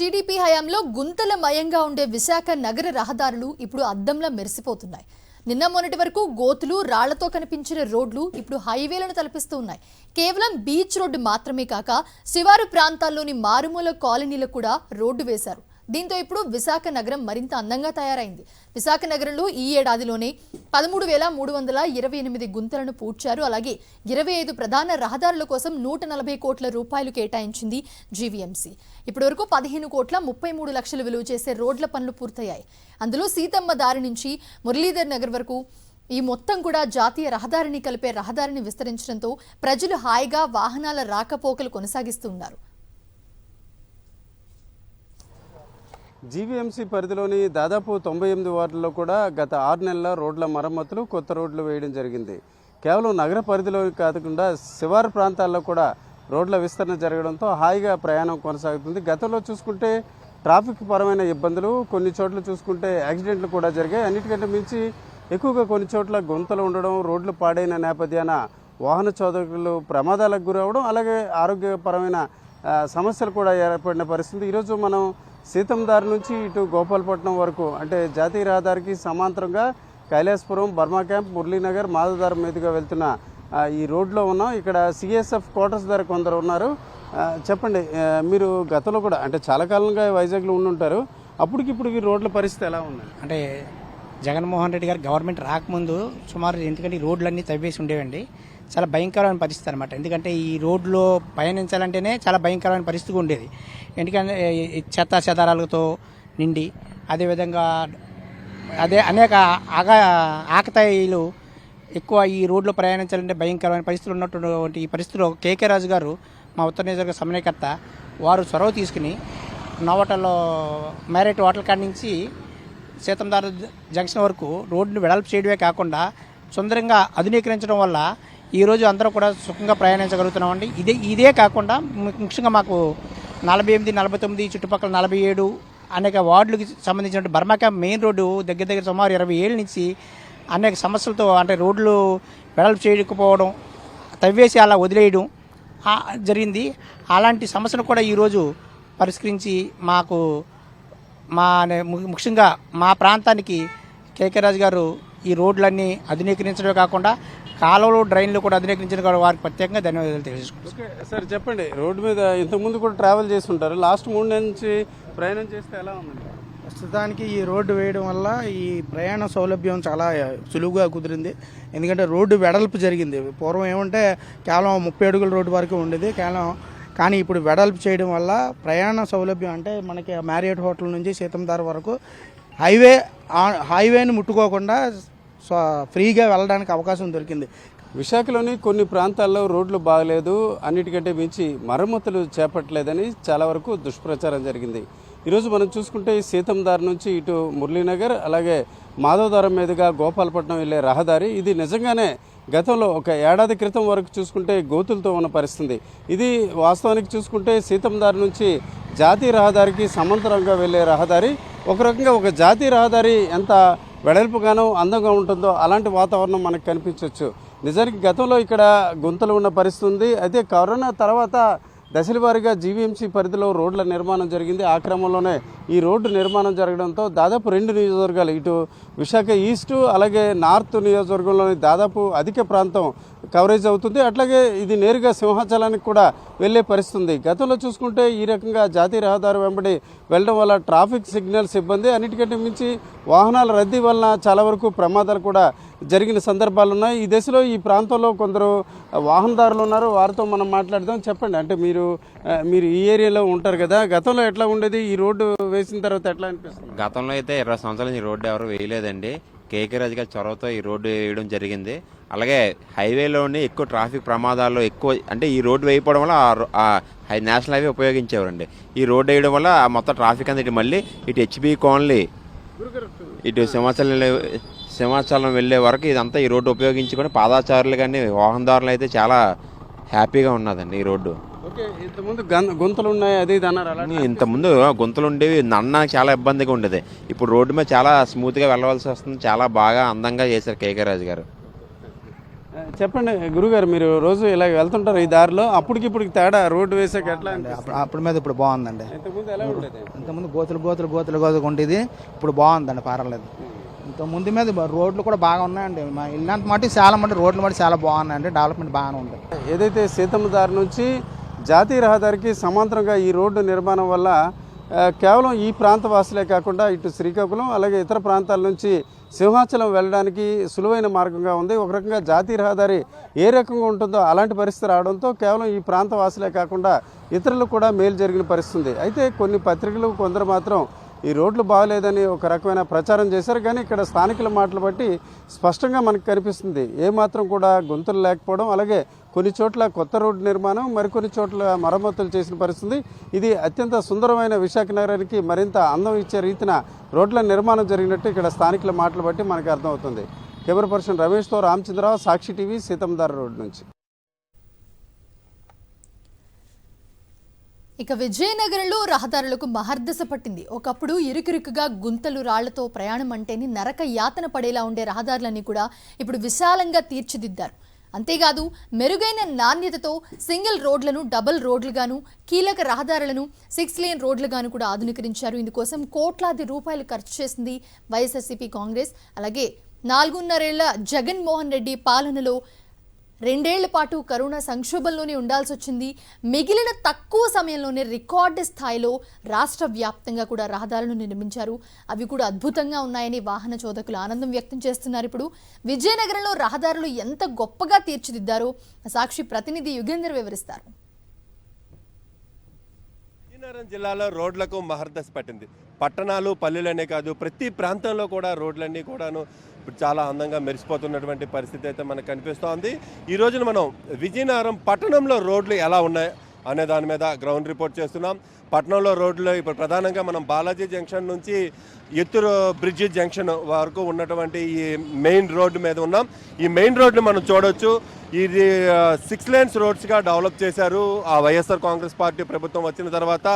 TDP హయాంలో గుంతలమయంగా ఉండే విశాఖ నగర రహదారులు ఇప్పుడు అద్దంలా మెరిసిపోతున్నాయి. నిన్న మొన్నటి వరకు గోతులు రాళ్లతో కనిపించిన రోడ్లు ఇప్పుడు హైవేలను తలపిస్తూ ఉన్నాయి. కేవలం బీచ్ రోడ్డు మాత్రమే కాక శివారు ప్రాంతాల్లోని మారుమూల కాలనీలకు కూడా రోడ్డు వేశారు. దీంతో ఇప్పుడు విశాఖ నగరం మరింత అందంగా తయారైంది. విశాఖ నగరంలో ఈ ఏడాదిలోనే 13,328 గుంతలను పూడ్చారు. అలాగే 25 ప్రధాన రహదారుల కోసం 140 కోట్ల రూపాయలు కేటాయించింది జీవీఎంసీ. ఇప్పటి వరకు 15,33 లక్షల విలువ చేసే రోడ్ల పనులు పూర్తయ్యాయి. అందులో సీతమ్మ దారి నుంచి మురళీధర్ నగర్ వరకు ఈ మొత్తం కూడా జాతీయ రహదారిని కలిపే రహదారిని విస్తరించడంతో ప్రజలు హాయిగా వాహనాల రాకపోకలు కొనసాగిస్తున్నారు. జీవీఎంసీ పరిధిలోని దాదాపు 98 వార్డుల్లో కూడా గత 6 నెలల రోడ్ల మరమ్మతులు, కొత్త రోడ్లు వేయడం జరిగింది. కేవలం నగర పరిధిలో కాకుండా శివారు ప్రాంతాల్లో కూడా రోడ్ల విస్తరణ జరగడంతో హాయిగా ప్రయాణం కొనసాగుతుంది. గతంలో చూసుకుంటే ట్రాఫిక్ పరమైన ఇబ్బందులు, కొన్ని చోట్ల చూసుకుంటే యాక్సిడెంట్లు కూడా జరిగాయి. అన్నిటికంటే మించి ఎక్కువగా కొన్ని చోట్ల గుంతలు ఉండడం, రోడ్లు పాడైన నేపథ్యాన వాహన చోదకులు ప్రమాదాలకు గురవడం, అలాగే ఆరోగ్యపరమైన సమస్యలు కూడా ఏర్పడిన పరిస్థితి. ఈరోజు మనం సీతందారి నుంచి ఇటు గోపాలపట్నం వరకు అంటే జాతీయ రహదారికి సమాంతరంగా కైలాసపురం, బర్మా క్యాంప్, మురళీనగర్, మాధవదారం మీదుగా వెళ్తున్న ఈ రోడ్లో ఉన్నాం. ఇక్కడ సిఎస్ఎఫ్ క్వార్టర్స్ దగ్గర కొందరు ఉన్నారు. చెప్పండి, మీరు గతంలో కూడా అంటే చాలా కాలంగా వైజాగ్లో ఉండుంటారు. అప్పటికిప్పుడు ఈ రోడ్ల పరిస్థితి ఎలా ఉంది? అంటే జగన్మోహన్ రెడ్డి గారు గవర్నమెంట్ రాకముందు సుమారు ఎందుకంటే ఈ రోడ్లన్నీ తవ్వేసి ఉండేవండి. చాలా భయంకరమైన పరిస్థితి అనమాట. ఎందుకంటే ఈ రోడ్లో పయనించాలంటేనే చాలా భయంకరమైన పరిస్థితి ఉండేది. ఎందుకంటే చెత్త చెదారాలతో నిండి, అదేవిధంగా అనేక ఆకతాయిలు ఎక్కువ ఈ రోడ్లో ప్రయాణించాలంటే భయంకరమైన పరిస్థితులు ఉన్నటువంటి ఈ పరిస్థితిలో కేకే రాజు గారు, మా ఉత్తర నియోజకవర్గ సమన్వయకర్త, వారు చొరవ తీసుకుని నోవటల్లో మ్యారేట్ హోటల్ కాడి నుంచి సీతందారు జంక్షన్ వరకు రోడ్డును వెడల్పు చేయడమే కాకుండా సుందరంగా ఆధునీకరించడం వల్ల ఈరోజు అందరూ కూడా సుఖంగా ప్రయాణించగలుగుతున్నామండి. ఇదే కాకుండా ముఖ్యంగా మాకు 48, 49 చుట్టుపక్కల 47 అనేక వార్డులకు సంబంధించిన బర్మా క్యాంప్ మెయిన్ రోడ్డు దగ్గర సుమారు 20 ఏళ్ళ నుంచి అనేక సమస్యలతో అంటే రోడ్లు వెడల్పు చేయకపోవడం, తవ్వేసి అలా వదిలేయడం జరిగింది. అలాంటి సమస్యను కూడా ఈరోజు పరిష్కరించి మాకు ముఖ్యంగా మా ప్రాంతానికి కేకే రాజు గారు ఈ రోడ్లన్నీ ఆధునీకరించడమే కాకుండా కాలువలు, డ్రైన్లు కూడా ఆధునీకరించిన వారికి ప్రత్యేకంగా ధన్యవాదాలు తెలియజేసుకుంటాం. ఓకే సార్, చెప్పండి, రోడ్డు మీద ఇంతకుముందు కూడా ట్రావెల్ చేస్తుంటారు. లాస్ట్ 3 నెలల నుంచి ప్రయాణం చేస్తే ఎలా ఉందండి? ప్రస్తుతానికి ఈ రోడ్డు వేయడం వల్ల ఈ ప్రయాణ సౌలభ్యం చాలా సులువుగా కుదిరింది. ఎందుకంటే రోడ్డు వెడల్పు జరిగింది. పూర్వం ఏమంటే కేవలం 30 అడుగుల రోడ్డు వరకు ఉండేది కానీ ఇప్పుడు వెడల్పు చేయడం వల్ల ప్రయాణ సౌలభ్యం అంటే మనకి మ్యారియట్ హోటల్ నుంచి సీతందార్ వరకు హైవేని ముట్టుకోకుండా ఫ్రీగా వెళ్ళడానికి అవకాశం దొరికింది. విశాఖలోని కొన్ని ప్రాంతాల్లో రోడ్లు బాగలేదు, అన్నిటికంటే మించి మరమ్మతులు చేపట్టలేదని చాలా వరకు దుష్ప్రచారం జరిగింది. ఈరోజు మనం చూసుకుంటే సీతందార్ నుంచి ఇటు మురళీనగర్, అలాగే మాధవదారం మీదుగా గోపాలపట్నం వెళ్ళే రహదారి ఇది నిజంగానే గతంలో ఒక ఏడాది క్రితం వరకు చూసుకుంటే గోతులతో ఉన్న పరిస్థితి. ఇది వాస్తవానికి చూసుకుంటే సీతందార్ నుంచి జాతీయ రహదారికి సమాంతరంగా వెళ్ళే రహదారి. ఒక రకంగా ఒక జాతీయ రహదారి ఎంత వెడల్పుగానో అందంగా ఉంటుందో అలాంటి వాతావరణం మనకు కనిపించవచ్చు. నిజానికి గతంలో ఇక్కడ గుంతలు ఉన్న పరిస్థితి ఉంది. అయితే కరోనా తర్వాత దశల వారీగా జీవీఎంసీ పరిధిలో రోడ్ల నిర్మాణం జరిగింది. ఆ క్రమంలోనే ఈ రోడ్డు నిర్మాణం జరగడంతో దాదాపు 2 నియోజకవర్గాలు, ఇటు విశాఖ ఈస్టు అలాగే నార్త్ నియోజకవర్గంలోని దాదాపు అధిక ప్రాంతం కవరేజ్ అవుతుంది. అట్లాగే ఇది నేరుగా సింహాచలానికి కూడా వెళ్ళే పరిస్థితి ఉంది. గతంలో చూసుకుంటే ఈ రకంగా జాతీయ రహదారి వెంబడి వెళ్ళడం వల్ల ట్రాఫిక్ సిగ్నల్స్ ఇబ్బంది, అన్నిటికంటే మించి వాహనాల రద్దీ వలన చాలా వరకు ప్రమాదాలు కూడా జరిగిన సందర్భాలు ఉన్నాయి. ఈ దశలో ఈ ప్రాంతంలో కొందరు వాహనదారులు ఉన్నారు, వారితో మనం మాట్లాడదాం. చెప్పండి, అంటే మీరు ఈ ఏరియాలో ఉంటారు కదా, గతంలో ఎట్లా ఉండేది, ఈ రోడ్డు వేసిన తర్వాత ఎట్లా అనిపిస్తుంది? గతంలో అయితే 20 సంవత్సరాల నుంచి రోడ్డు ఎవరు వేయలేదండి. కేకే రాజు గారి చొరవతో ఈ రోడ్డు వేయడం జరిగింది. అలాగే హైవేలోని ఎక్కువ ట్రాఫిక్ ప్రమాదాలు ఎక్కువ అంటే ఈ రోడ్డు వేయకపోవడం వల్ల నేషనల్ హైవే ఉపయోగించేవారండి. ఈ రోడ్డు వేయడం వల్ల మొత్తం ట్రాఫిక్ అంతా ఇటు మళ్ళీ ఇటు హెచ్బి కాలనీ ఇటు సింహాచలం వెళ్ళే వరకు ఇదంతా ఈ రోడ్డు ఉపయోగించుకొని పాదాచారులు కానీ వాహనదారులు అయితే చాలా హ్యాపీగా ఉన్నదండి ఈ రోడ్డు. ఇంతకుముందు గుంతలు ఉన్నాయి, అది ఇంతకుముందు గుంతలు ఉండేవి, నడడానికి చాలా ఇబ్బందిగా ఉండేది. ఇప్పుడు రోడ్డు మీద చాలా స్మూత్గా వెళ్ళవలసి వస్తుంది. చాలా బాగా అందంగా చేశారు కేకే రాజు గారు. చెప్పండి గురుగారు, మీరు రోజు ఇలా వెళ్తుంటారు ఈ దారిలో, అప్పటికిప్పుడు తేడా రోడ్డు వేసాక ఎట్లా అప్పుడు మీద ఇప్పుడు బాగుందండి. ఇంతకుముందు ఎలా ఉండేది? ఇంతకుముందు గోతులు ఉండేది, ఇప్పుడు బాగుందండి, పర్వాలేదు. ఇంత ముందు మీద రోడ్లు కూడా బాగా ఉన్నాయండి. మా ఇల్లంత మట్టి చాలా మట్టి రోడ్లు మట్టి చాలా బాగున్నాయండి, డెవలప్మెంట్ బాగానే ఉంది. ఏదైతే సీతమ్మ దారి నుంచి జాతీయ రహదారికి సమాంతరంగా ఈ రోడ్డు నిర్మాణం వల్ల కేవలం ఈ ప్రాంత వాసులే కాకుండా ఇటు శ్రీకాకుళం అలాగే ఇతర ప్రాంతాల నుంచి సింహాచలం వెళ్ళడానికి సులువైన మార్గంగా ఉంది. ఒక రకంగా జాతీయ రహదారి ఏ రకంగా ఉంటుందో అలాంటి పరిస్థితి రావడంతో కేవలం ఈ ప్రాంత వాసులే కాకుండా ఇతరులకు కూడా మేలు జరిగిన పరిస్థితి. అయితే కొన్ని పత్రికలు కొందరు మాత్రం ఈ రోడ్లు బాగలేదని ఒక రకమైన ప్రచారం చేశారు. కానీ ఇక్కడ స్థానికుల మాటలు బట్టి స్పష్టంగా మనకు కనిపిస్తుంది ఏమాత్రం కూడా గుంతలు లేకపోవడం, అలాగే కొన్ని చోట్ల కొత్త రోడ్డు నిర్మాణం, మరికొన్ని చోట్ల మరమ్మతులు చేసిన పరిస్థితి. ఇది అత్యంత సుందరమైన విశాఖ నగరానికి మరింత అందం ఇచ్చే రీతిన రోడ్ల నిర్మాణం జరిగినట్టు ఇక్కడ స్థానికుల మాటలు బట్టి మనకు అర్థమవుతుంది. కెమెరా పర్సన్ రమేష్తో రామచంద్రరావు, సాక్షి టీవీ, సీతమ్మధార రోడ్డు నుంచి. ఇక విజయనగరంలో రహదారులకు మహర్దశ పట్టింది. ఒకప్పుడు ఇరుకిరుకుగా గుంతలు రాళ్లతో ప్రయాణం అంటేని నరక యాతన పడేలా ఉండే రహదారులన్నీ కూడా ఇప్పుడు విశాలంగా తీర్చిదిద్దారు. అంతేకాదు మెరుగైన నాణ్యతతో సింగిల్ రోడ్లను డబుల్ రోడ్లుగాను, కీలక రహదారులను 6 లేన్ రోడ్లుగాను కూడా ఆధునీకరించారు. ఇందుకోసం కోట్లాది రూపాయలు ఖర్చు చేసింది వైఎస్ఆర్సీపీ కాంగ్రెస్. అలాగే 4.5 ఏళ్ల జగన్మోహన్ రెడ్డి పాలనలో 2 ఏళ్ల పాటు కరోనా సంక్షోభంలోనే ఉండాల్సి వచ్చింది. మిగిలిన తక్కువ సమయంలోనే రికార్డు స్థాయిలో రాష్ట్ర వ్యాప్తంగా కూడా రహదారులను నిర్మించారు. అవి కూడా అద్భుతంగా ఉన్నాయని వాహన చోదకులు ఆనందం వ్యక్తం చేస్తున్నారు. ఇప్పుడు విజయనగరంలో రహదారులు ఎంత గొప్పగా తీర్చిదిద్దారో సాక్షి ప్రతినిధి యుగేందర్ వివరిస్తారు. విజయనగరం జిల్లాలో రోడ్లకు మహర్దశ పట్టింది. పట్టణాలు పల్లెలనే కాదు, ప్రతి ప్రాంతంలో కూడా రోడ్లన్నీ కూడాను ఇప్పుడు చాలా అందంగా మెరిసిపోతున్నటువంటి పరిస్థితి అయితే మనకు కనిపిస్తోంది. ఈ రోజున మనం విజయనగరం పట్టణంలో రోడ్లు ఎలా ఉన్నాయి అనే దాని మీద గ్రౌండ్ రిపోర్ట్ చేస్తున్నాం. పట్టణంలో రోడ్లు ఇప్పుడు ప్రధానంగా మనం బాలాజీ జంక్షన్ నుంచి ఎత్తూరు బ్రిడ్జి జంక్షన్ వరకు ఉన్నటువంటి ఈ మెయిన్ రోడ్డు మీద ఉన్నాం. ఈ మెయిన్ రోడ్డు మనం చూడవచ్చు. ఇది 6 లేన్స్ రోడ్స్గా డెవలప్ చేశారు ఆ వైఎస్ఆర్ కాంగ్రెస్ పార్టీ ప్రభుత్వం వచ్చిన తర్వాత.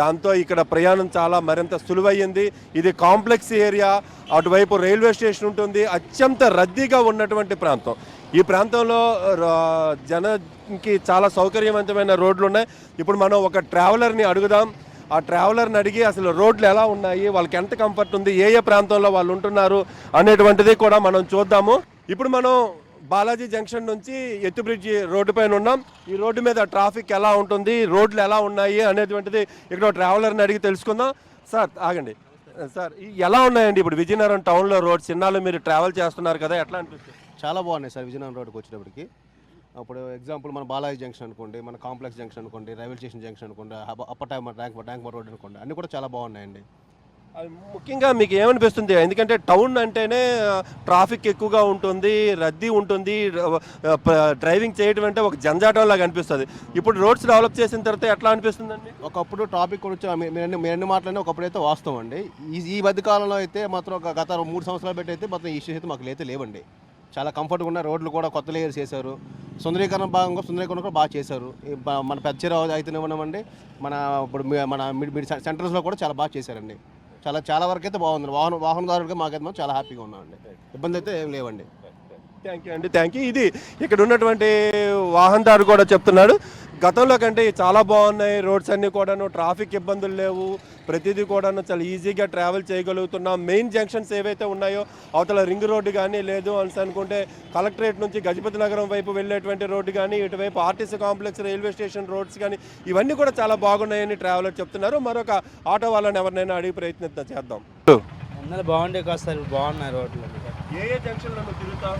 దాంతో ఇక్కడ ప్రయాణం చాలా మరింత సులువయ్యింది. ఇది కాంప్లెక్స్ ఏరియా, అటువైపు రైల్వే స్టేషన్ ఉంటుంది, అత్యంత రద్దీగా ఉన్నటువంటి ప్రాంతం. ఈ ప్రాంతంలో జనానికి చాలా సౌకర్యవంతమైన రోడ్లు ఉన్నాయి. ఇప్పుడు మనం ఒక ట్రావెలర్ని అడుగుదాం. ఆ ట్రావెలర్ని అడిగి అసలు రోడ్లు ఎలా ఉన్నాయి, వాళ్ళకి ఎంత కంఫర్ట్ ఉంది, ఏ ఏ ప్రాంతంలో వాళ్ళు ఉంటున్నారు అనేటువంటిది కూడా మనం చూద్దాము. ఇప్పుడు మనం బాలాజీ జంక్షన్ నుంచి ఎత్తు బ్రిడ్జి రోడ్డు పైన ఉన్నాం. ఈ రోడ్డు మీద ట్రాఫిక్ ఎలా ఉంటుంది, రోడ్లు ఎలా ఉన్నాయి అనేటువంటిది ఇక్కడ ట్రావెలర్ని అడిగి తెలుసుకుందాం. సార్ ఆగండి సార్, ఎలా ఉన్నాయండి ఇప్పుడు విజయనగరం టౌన్లో రోడ్స్? ఇన్నాళ్ళు మీరు ట్రావెల్ చేస్తున్నారు కదా, ఎట్లా అనిపిస్తుంది? చాలా బాగున్నాయి సార్. విజయనగరం రోడ్కి వచ్చేటప్పటికి అప్పుడు ఎగ్జాంపుల్ మన బాలాజీ జంక్షన్ అనుకోండి, మన కాంప్లెక్స్ జంక్షన్ అనుకోండి, రైల్వే స్టేషన్ జంక్షన్ అనుకోండి, అప్పర్ ట్యాంక్ రోడ్ అనుకోండి, అన్నీ కూడా చాలా బాగున్నాయండి. ముఖ్యంగా మీకు ఏమనిపిస్తుంది? ఎందుకంటే టౌన్ అంటేనే ట్రాఫిక్ ఎక్కువగా ఉంటుంది, రద్దీ ఉంటుంది, డ్రైవింగ్ చేయడం అంటే ఒక జంజాటంలాగా అనిపిస్తుంది. ఇప్పుడు రోడ్స్ డెవలప్ చేసిన తర్వాత ఎట్లా అనిపిస్తుందండి? ఒకప్పుడు ట్రాఫిక్ కూడా మీరు మాటలనే ఒకప్పుడైతే వాస్తవం అండి. ఈ మధ్యకాలంలో అయితే మాత్రం గత 3 సంవత్సరాలు పెట్టి అయితే మాత్రం ఇష్యూస్ అయితే మాకు అయితే లేవండి. చాలా కంఫర్ట్గా ఉన్న రోడ్లు కూడా కొత్త లేయర్స్ చేశారు. సుందరీకరణ భాగంగా సుందరీకరణ కూడా బాగా చేశారు. మన పెద్దరావు అయితేనేవ్వమండి, మన ఇప్పుడు మన మిడ్ సెంటర్స్లో కూడా చాలా బాగా చేశారండి. చాలా వరకు అయితే బాగుంది. వాహనదారులుగా మాకైతే చాలా హ్యాపీగా ఉన్నామండి. ఇబ్బంది అయితే ఏం లేవండి. థ్యాంక్ యూ అండి, థ్యాంక్ యూ. ఇది ఇక్కడ ఉన్నటువంటి వాహనదారు కూడా చెప్తున్నాడు, గతంలో కంటే చాలా బాగున్నాయి రోడ్స్ అన్నీ కూడాను, ట్రాఫిక్ ఇబ్బందులు లేవు, ప్రతిదీ కూడాను చాలా ఈజీగా ట్రావెల్ చేయగలుగుతున్నాం. మెయిన్ జంక్షన్స్ ఏవైతే ఉన్నాయో అవతల రింగ్ రోడ్డు కానీ, లేదు అని అనుకుంటే కలెక్టరేట్ నుంచి గజపతి నగరం వైపు వెళ్ళేటువంటి రోడ్డు కానీ, ఇటువైపు RTC complex railway station roads కానీ, ఇవన్నీ కూడా చాలా బాగున్నాయని ట్రావెలర్ చెప్తున్నారు. మరొక ఆటో వాళ్ళని ఎవరినైనా అడిగి ప్రయత్నిద్దాం చేద్దాం. అందరూ బాగుండే కాదు సార్, బాగున్నాయి రోడ్లు. ఏ జంక్షన్లో తిరుగుతాం?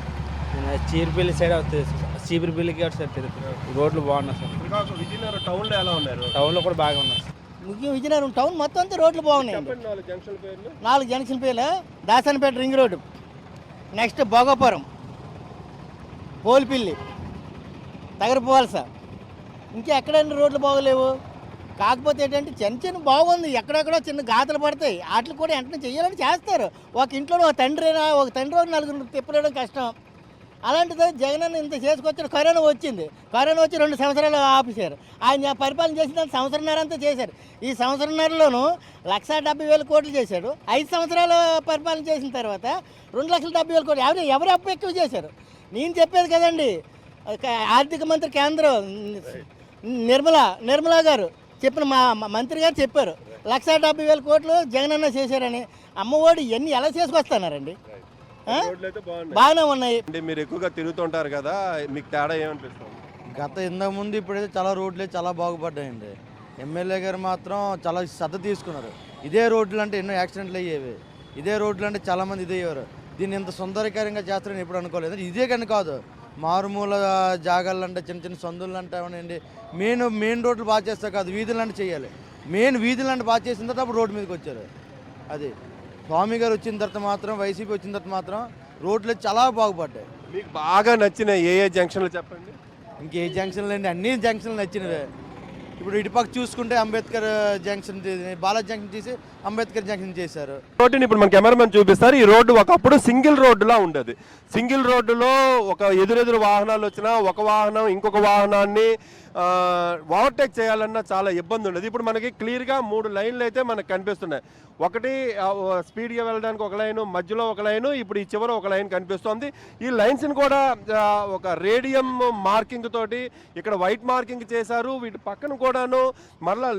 చీర్పల్లి సైడ్ వస్తుంది, చీపురుపల్లికి అటు సైడ్ తిరుగుతుంది. రోడ్లు బాగున్నాయి సార్. విజయనగరం టౌన్లో ఎలా ఉన్నాయి? టౌన్లో కూడా బాగా ఉన్నాయి సార్. ముఖ్యం విజయనగరం టౌన్ మొత్తం అంతా రోడ్లు బాగున్నాయి. 4 జంక్షన్ పేర్లు: Dasannapeta ring road, next Bhogapuram, Polipalli, Tagarapuvalasa, ఇంకా ఎక్కడైనా రోడ్లు బాగోలేవు. కాకపోతే ఏంటంటే చిన్న బాగుంది, ఎక్కడెక్కడో చిన్న గాతలు పడతాయి. వాటిని కూడా వెంటనే చేయాలని చేస్తారు. ఒక ఇంట్లో ఒక తండ్రి 4 తిప్పడం కష్టం. అలాంటిది జగన్ ఇంత చేసుకొచ్చిన కరోనా వచ్చి 2 సంవత్సరాలు ఆపేశారు. ఆయన పరిపాలన చేసిన సంవత్సరంన్నర అంతా చేశారు. ఈ సంవత్సరంన్నరలోనూ 1,70,000 కోట్లు చేశాడు. 5 సంవత్సరాలు పరిపాలన చేసిన తర్వాత 2,70,000 కోట్లు ఎవరు అప్పు ఎక్కువ చేశారు. నేను చెప్పేది కదండి, ఆర్థిక మంత్రి కేంద్రం నిర్మలా గారు చెప్పిన మా మంత్రి గారు చెప్పారు 1,70,000 కోట్లు జగనన్న చేశారని. అమ్మఒడి ఇవన్నీ ఎలా చేసుకొస్తున్నారండి? రోడ్లు అయితే బాగున్నాయి బాగానే ఉన్నాయి. అంటే మీరు ఎక్కువగా తిరుగుతుంటారు కదా, మీకు తేడా ఏమనిపిస్తుంది? గత ఇంతకు ముందు ఇప్పుడైతే చాలా రోడ్లే చాలా బాగుపడ్డాయండి. ఎమ్మెల్యే గారు మాత్రం చాలా శ్రద్ధ తీసుకున్నారు. ఇదే రోడ్లు అంటే ఎన్నో యాక్సిడెంట్లు అయ్యేవి, ఇదే రోడ్లు అంటే చాలామంది ఇదే అయ్యేవారు. దీన్ని ఇంత సుందరకరంగా చేస్తారని ఎప్పుడు అనుకోలేదు. ఇదే కానీ కాదు, మారుమూల జాగాలు అంటే చిన్న చిన్న సందులు అంటే అవనండి, మెయిన్ రోడ్లు బాగా చేస్తారు కాదు, వీధులు అంటే చేయాలి. మెయిన్ వీధులు అంటే బాగా చేసిన తర్వాత అప్పుడు రోడ్డు మీదకి వచ్చారు. అది స్వామి గారు వచ్చిన తర్వాత మాత్రం, వైసీపీ వచ్చిన తర్వాత మాత్రం రోడ్లు చాలా బాగుపడ్డాయి. మీకు బాగా నచ్చిన ఏ జంక్షన్లు చెప్పండి? ఇంకే జంక్షన్లు అండి, అన్ని జంక్షన్లు నచ్చినవే. ఇప్పుడు ఇటుపక్క చూసుకుంటే అంబేద్కర్ జంక్షన్, బాలాజీ జంక్షన్ తీసి అంబేద్కర్ జంక్షన్ చేశారు. రోడ్డుని ఇప్పుడు మన కెమెరామెన్ చూపిస్తారు. ఈ రోడ్డు ఒకప్పుడు సింగిల్ రోడ్డులా ఉండేది. సింగిల్ రోడ్డులో ఒక ఎదురెదురు వాహనాలు వచ్చినా ఒక వాహనం ఇంకొక వాహనాన్ని ఓవర్టేక్ చేయాలన్నా చాలా ఇబ్బంది ఉండేది. ఇప్పుడు మనకి క్లియర్గా 3 లైన్లు అయితే మనకు కనిపిస్తున్నాయి. ఒకటి స్పీడ్గా వెళ్ళడానికి ఒక లైను, మధ్యలో ఒక లైను, ఇప్పుడు ఈ చివర ఒక లైన్ కనిపిస్తుంది. ఈ లైన్స్ని కూడా ఒక రేడియం మార్కింగ్ తోటి ఇక్కడ వైట్ మార్కింగ్ చేశారు. వీటి పక్కన కూడాను మరలా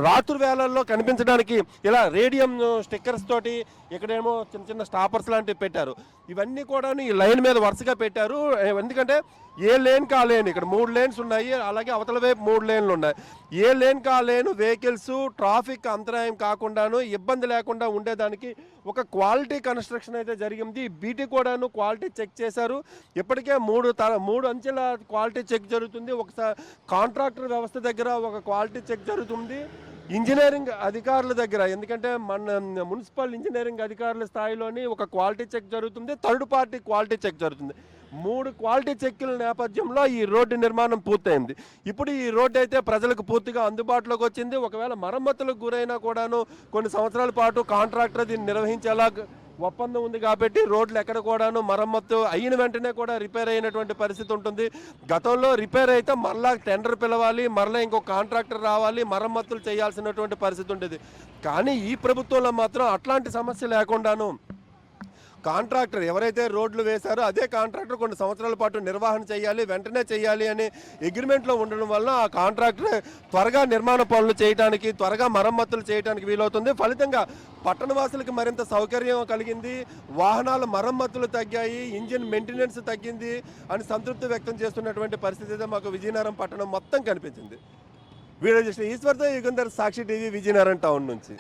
రాత్రి వేళల్లో కనిపించడానికి ఇలా రేడియం స్టిక్కర్స్ తోటి ఇక్కడేమో చిన్న చిన్న స్టాపర్స్ లాంటివి పెట్టారు. ఇవన్నీ కూడా ఈ లైన్ మీద వరుసగా పెట్టారు. ఎందుకంటే ఏ లేన్ కా లేన్, ఇక్కడ 3 లేన్స్ ఉన్నాయి, అలాగే అవతల వైపు 3 లేన్లు ఉన్నాయి. ఏ లేన్ కా లేను వెహికల్స్ ట్రాఫిక్ అంతరాయం కాకుండాను ఇబ్బంది లేకుండా ఉండేదానికి ఒక క్వాలిటీ కన్స్ట్రక్షన్ అయితే జరిగింది. బీటీ కూడాను క్వాలిటీ చెక్ చేశారు. ఇప్పటికే 3 అంచెల క్వాలిటీ చెక్ జరుగుతుంది. ఒకసారి కాంట్రాక్టర్ వ్యవస్థ దగ్గర ఒక క్వాలిటీ చెక్ జరుగుతుంది. ఇంజనీరింగ్ అధికారుల దగ్గర, ఎందుకంటే మన మున్సిపల్ ఇంజనీరింగ్ అధికారుల స్థాయిలోని ఒక క్వాలిటీ చెక్ జరుగుతుంది, థర్డ్ పార్టీ క్వాలిటీ చెక్ జరుగుతుంది. 3 క్వాలిటీ చెక్కుల నేపథ్యంలో ఈ రోడ్డు నిర్మాణం పూర్తయింది. ఇప్పుడు ఈ రోడ్డు అయితే ప్రజలకు పూర్తిగా అందుబాటులోకి వచ్చింది. ఒకవేళ మరమ్మతులకు గురైనా కూడాను కొన్ని సంవత్సరాల పాటు కాంట్రాక్టర్ దీన్ని నిర్వహించేలా ఒప్పందం ఉంది కాబట్టి రోడ్లు ఎక్కడ కూడాను మరమ్మతు అయిన వెంటనే కూడా రిపేర్ అయినటువంటి పరిస్థితి ఉంటుంది. గతంలో రిపేర్ అయితే మరలా టెండర్ పిలవాలి, మరలా ఇంకొక కాంట్రాక్టర్ రావాలి, మరమ్మతులు చేయాల్సినటువంటి పరిస్థితి ఉండేది. కానీ ఈ ప్రభుత్వంలో మాత్రం అట్లాంటి సమస్య లేకుండాను కాంట్రాక్టర్ ఎవరైతే రోడ్లు వేశారో అదే కాంట్రాక్టర్ కొన్ని సంవత్సరాల పాటు నిర్వహణ చేయాలి, వెంటనే చేయాలి అనే అగ్రిమెంట్లో ఉండడం వల్ల ఆ కాంట్రాక్టర్ త్వరగా నిర్మాణ పనులు చేయడానికి, త్వరగా మరమ్మతులు చేయడానికి వీలవుతుంది. ఫలితంగా పట్టణవాసులకు మరింత సౌకర్యం కలిగింది, వాహనాల మరమ్మతులు తగ్గాయి, ఇంజిన్ మెయింటెనెన్స్ తగ్గింది అని సంతృప్తి వ్యక్తం చేస్తున్నటువంటి పరిస్థితి అయితే మాకు విజయనగరం పట్టణం మొత్తం కనిపించింది. వీడియో జర్నలిస్ట్ ఈశ్వర్తో యుగంధర్, సాక్షి టీవీ, విజయనగరం టౌన్ నుంచి.